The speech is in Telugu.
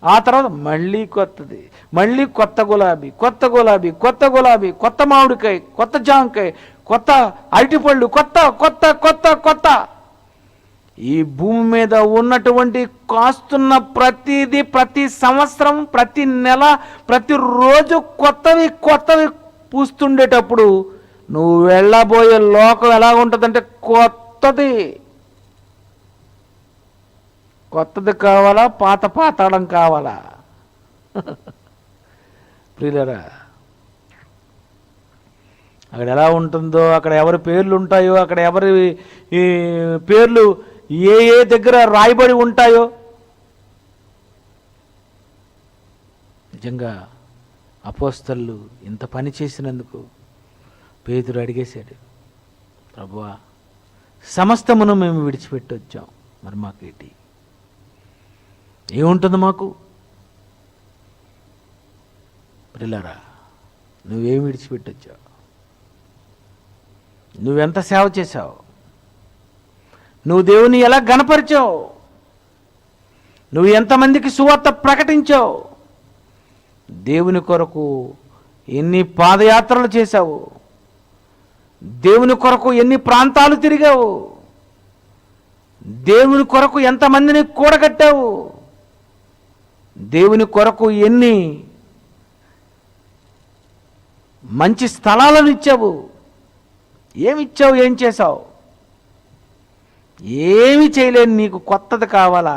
ఆ తర్వాత మళ్ళీ కొత్తది, మళ్ళీ కొత్త గులాబీ, కొత్త గులాబీ, కొత్త గులాబీ, కొత్త మామిడికాయ, కొత్త జాంకాయ, కొత్త అరటిపళ్ళు, కొత్త కొత్త కొత్త కొత్త. ఈ భూమి మీద ఉన్నటువంటి కాస్తున్న ప్రతిదీ, ప్రతి సంవత్సరం, ప్రతి నెల, ప్రతిరోజు కొత్తవి కొత్తవి పూస్తుండేటప్పుడు నువ్వు వెళ్ళబోయే లోకం ఎలా ఉంటుందంటే కొత్తది. కొత్తది కావాలా, పాత పాతాళం కావాలా? ప్రియులరా, అక్కడ ఎలా ఉంటుందో, అక్కడ ఎవరి పేర్లు ఉంటాయో, అక్కడ ఎవరి ఈ పేర్లు ఏ ఏ దగ్గర రాయబడి ఉంటాయో, నిజంగా అపోస్తలులు ఇంత పని చేసినందుకు పేతురు అడిగేశాడు, ప్రభువా సమస్తమును మేము విడిచిపెట్టి వచ్చాం, మరి మాకేంటి, ఏముంటుంది మాకు? ప్రియులారా, నువ్వేం విడిచిపెట్టొచ్చావు? నువ్వెంత సేవ చేశావు? నువ్వు దేవుని ఎలా గణపరిచావు? నువ్వు ఎంతమందికి సువార్త ప్రకటించావు? దేవుని కొరకు ఎన్ని పాదయాత్రలు చేశావు? దేవుని కొరకు ఎన్ని ప్రాంతాలు తిరిగావు? దేవుని కొరకు ఎంతమందిని కూడగట్టావు? దేవుని కొరకు ఎన్ని మంచి స్థలాలను ఇచ్చావు? ఏమిచ్చావు? ఏం చేశావు? ఏమి చేయలేని నీకు కొత్తది కావాలా?